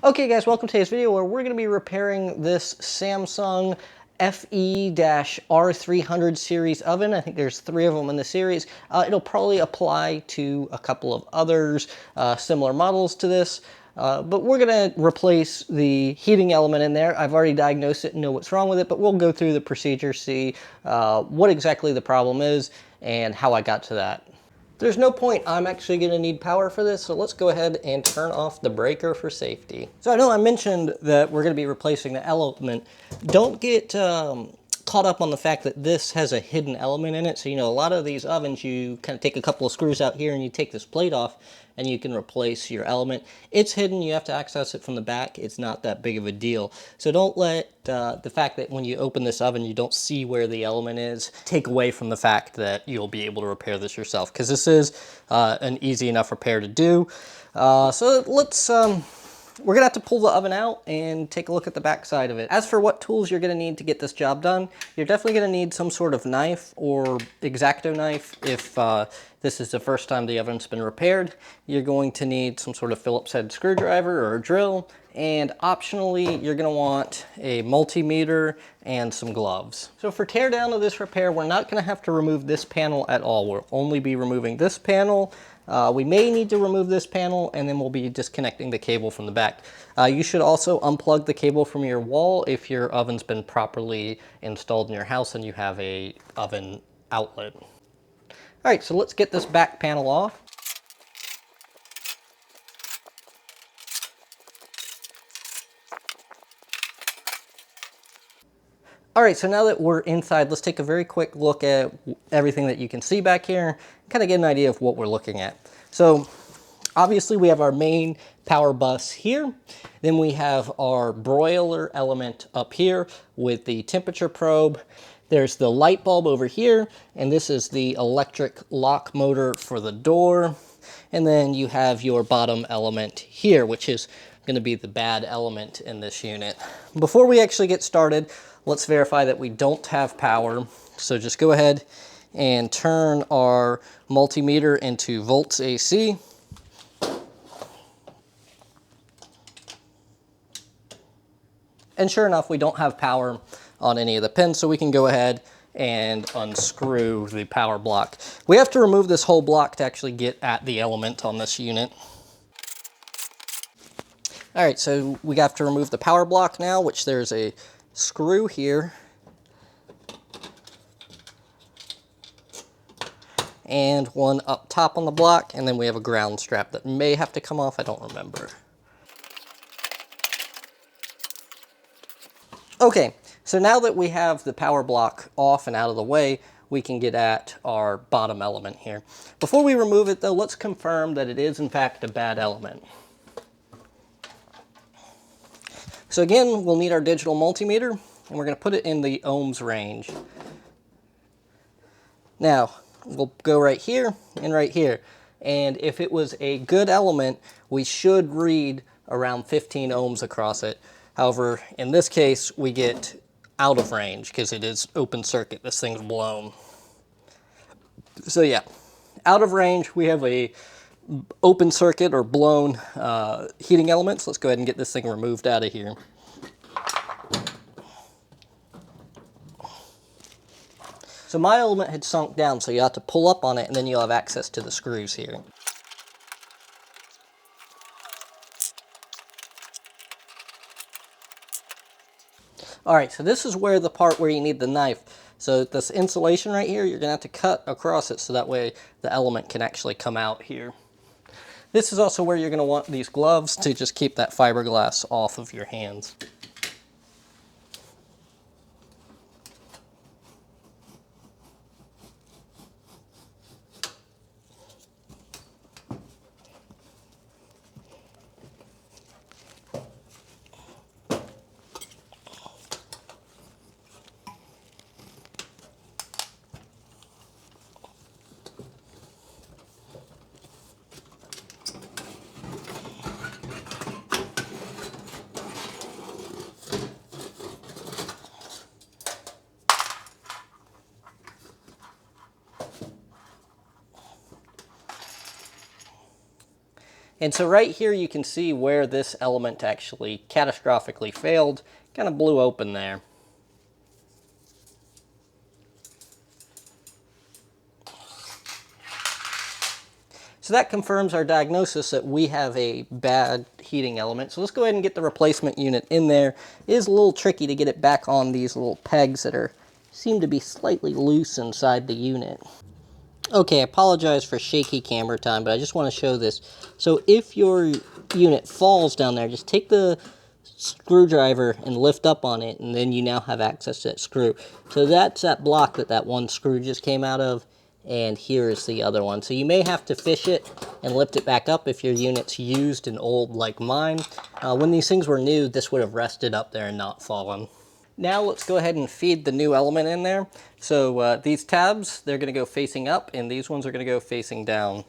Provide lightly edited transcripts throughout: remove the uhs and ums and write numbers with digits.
Okay guys, welcome to today's video where we're going to be repairing this Samsung fe-r300 series oven. I think there's 3 of them in the series. It'll probably apply to a couple of others, similar models to this. But we're going to replace the heating element in there. I've already diagnosed it and know what's wrong with it, but we'll go through the procedure, see what exactly the problem is and how I got to that. There's no point I'm actually going to need power for this, so let's go ahead and turn off the breaker for safety. So I know I mentioned that we're going to be replacing the element. Don't get caught up on the fact that this has a hidden element in it. So, a lot of these ovens, you kind of take a couple of screws out here and you take this plate off and you can replace your element. It's hidden. You have to access it from the back. It's not that big of a deal. So don't let the fact that when you open this oven, you don't see where the element is take away from the fact that you'll be able to repair this yourself, because this is an easy enough repair to do. So let's... We're going to have to pull the oven out and take a look at the back side of it. As for what tools you're going to need to get this job done, you're definitely going to need some sort of knife or X-Acto knife. If this is the first time the oven's been repaired, you're going to need some sort of Phillips head screwdriver or a drill. And optionally, you're going to want a multimeter and some gloves. So for teardown of this repair, we're not going to have to remove this panel at all. We'll only be removing this panel. We may need to remove this panel, and then we'll be disconnecting the cable from the back. You should also unplug the cable from your wall if your oven's been properly installed in your house and you have a oven outlet. All right, so let's get this back panel off. All right, so now that we're inside, let's take a very quick look at everything that you can see back here, kind of get an idea of what we're looking at. So obviously we have our main power bus here. Then we have our broiler element up here with the temperature probe. There's the light bulb over here, and this is the electric lock motor for the door. And then you have your bottom element here, which is going to be the bad element in this unit. Before we actually get started, let's verify that we don't have power. So just go ahead and turn our multimeter into volts AC. And sure enough, we don't have power on any of the pins, so we can go ahead and unscrew the power block. We have to remove this whole block to actually get at the element on this unit. All right, so we have to remove the power block now, which there's a screw here. And one up top on the block, and then we have a ground strap that may have to come off, I don't remember. Okay, so now that we have the power block off and out of the way, we can get at our bottom element here. Before we remove it though, let's confirm that it is in fact a bad element. So again, we'll need our digital multimeter, and we're going to put it in the ohms range. Now, we'll go right here and right here. And if it was a good element, we should read around 15 ohms across it. However, in this case, we get out of range because it is open circuit. This thing's blown. So yeah, out of range, we have a open circuit or blown heating element. So let's go ahead and get this thing removed out of here. So my element had sunk down, so you have to pull up on it, and then you'll have access to the screws here. All right, so this is where the part where you need the knife. So this insulation right here, you're gonna have to cut across it so that way the element can actually come out here. This is also where you're gonna want these gloves to just keep that fiberglass off of your hands. And so right here you can see where this element actually catastrophically failed, kind of blew open there. So that confirms our diagnosis that we have a bad heating element. So let's go ahead and get the replacement unit in there. It is a little tricky to get it back on these little pegs that seem to be slightly loose inside the unit. Okay, I apologize for shaky camera time, but I just want to show this. So if your unit falls down there, just take the screwdriver and lift up on it, and then you now have access to that screw. So that's that block that one screw just came out of, and here is the other one. So you may have to fish it and lift it back up if your unit's used and old like mine. When these things were new, this would have rested up there and not fallen. Now let's go ahead and feed the new element in there. So these tabs, they're going to go facing up, and these ones are going to go facing down.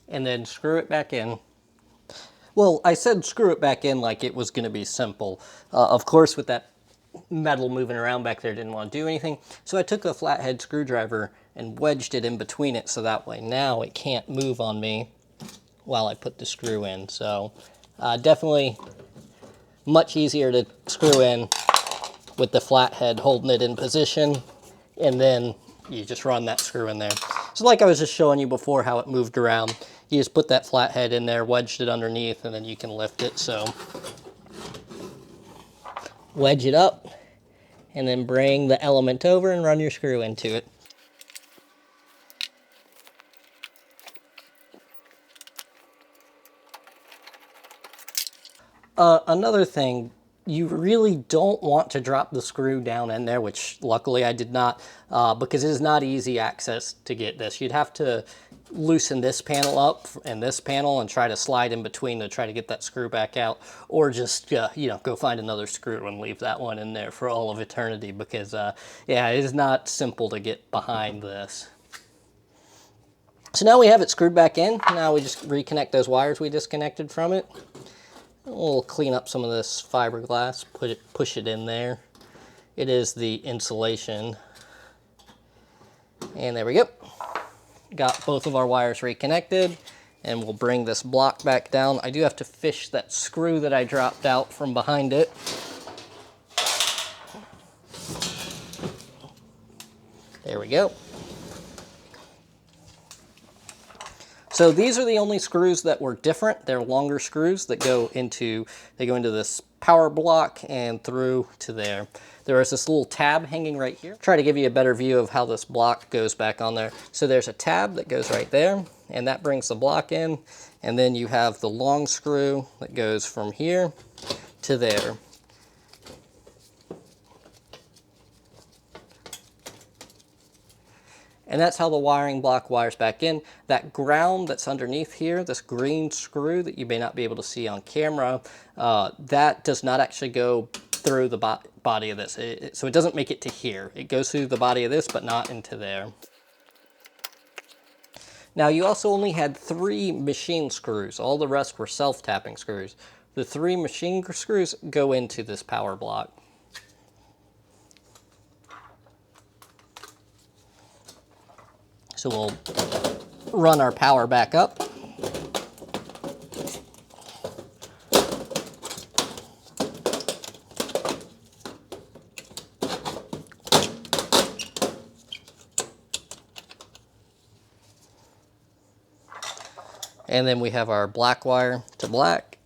And then screw it back in. Well, I said screw it back in like it was going to be simple. Of course, with that metal moving around back there, didn't want to do anything. So I took a flathead screwdriver and wedged it in between it, so that way now it can't move on me while I put the screw in. So definitely much easier to screw in with the flathead holding it in position, and then you just run that screw in there. So like I was just showing you before how it moved around, you just put that flathead in there, wedged it underneath, and then you can lift it. So wedge it up, and then bring the element over and run your screw into it. Another thing, you really don't want to drop the screw down in there, which luckily I did not, because it is not easy access to get this. You'd have to loosen this panel up and this panel and try to slide in between to try to get that screw back out, or just go find another screw and leave that one in there for all of eternity, because yeah, it is not simple to get behind this. So now we have it screwed back in. Now we just reconnect those wires we disconnected from it. We'll clean up some of this fiberglass, push it in there. It is the insulation. And there we go. Got both of our wires reconnected, and we'll bring this block back down. I do have to fish that screw that I dropped out from behind it. There we go. So these are the only screws that were different. They're longer screws that go into this power block and through to there. There is this little tab hanging right here. Try to give you a better view of how this block goes back on there. So there's a tab that goes right there, and that brings the block in. And then you have the long screw that goes from here to there. And that's how the wiring block wires back in. That ground that's underneath here, this green screw that you may not be able to see on camera, that does not actually go through the body of this. So it doesn't make it to here. It goes through the body of this, but not into there. Now you also only had 3 machine screws. All the rest were self-tapping screws. The 3 machine screws go into this power block. So we'll run our power back up. And then we have our black wire to black,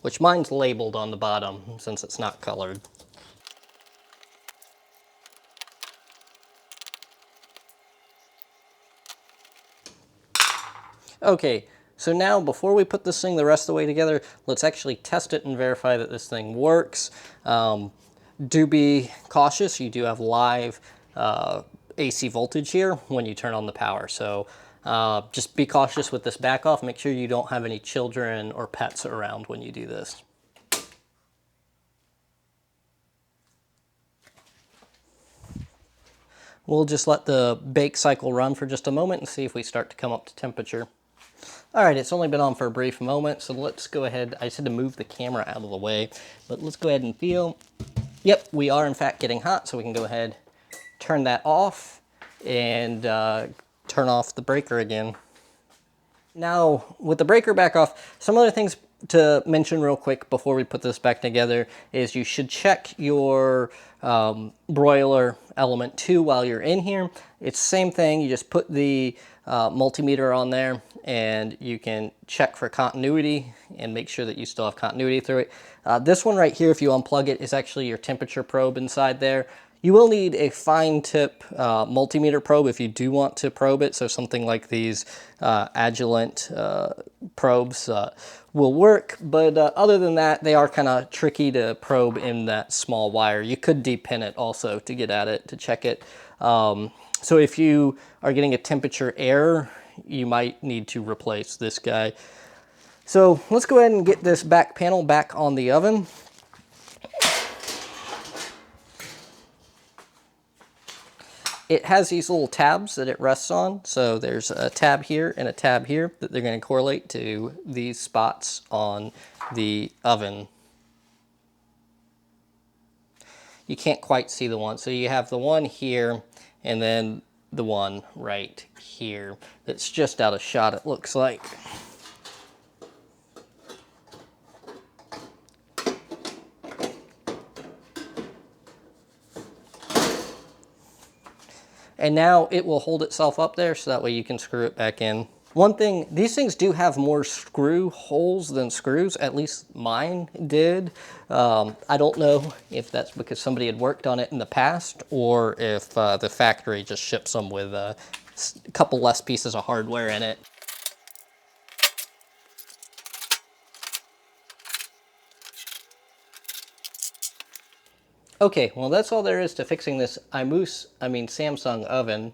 which mine's labeled on the bottom since it's not colored. Okay, so now before we put this thing the rest of the way together, let's actually test it and verify that this thing works. Do be cautious. You do have live AC voltage here when you turn on the power. So just be cautious with this back off. Make sure you don't have any children or pets around when you do this. We'll just let the bake cycle run for just a moment and see if we start to come up to temperature. All right, it's only been on for a brief moment, so let's go ahead. I just had to move the camera out of the way, but let's go ahead and feel. Yep, we are in fact getting hot, so we can go ahead, turn that off, and turn off the breaker again. Now, with the breaker back off, some other things to mention real quick before we put this back together is you should check your broiler element 2 while you're in here. It's the same thing, you just put the multimeter on there and you can check for continuity and make sure that you still have continuity through it. This one right here, if you unplug it, is actually your temperature probe inside there. You will need a fine tip multimeter probe if you do want to probe it. So something like these Agilent probes will work. But other than that, they are kind of tricky to probe in that small wire. You could depin it also to get at it, to check it. So if you are getting a temperature error, you might need to replace this guy. So let's go ahead and get this back panel back on the oven. It has these little tabs that it rests on. So there's a tab here and a tab here that they're going to correlate to these spots on the oven. You can't quite see the one. So you have the one here and then the one right here that's just out of shot, it looks like. And now it will hold itself up there so that way you can screw it back in. One thing, these things do have more screw holes than screws, at least mine did. I don't know if that's because somebody had worked on it in the past or if the factory just ships them with a couple less pieces of hardware in it. Okay, well that's all there is to fixing this Samsung oven.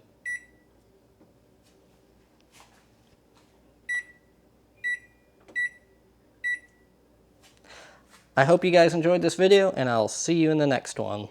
I hope you guys enjoyed this video, and I'll see you in the next one.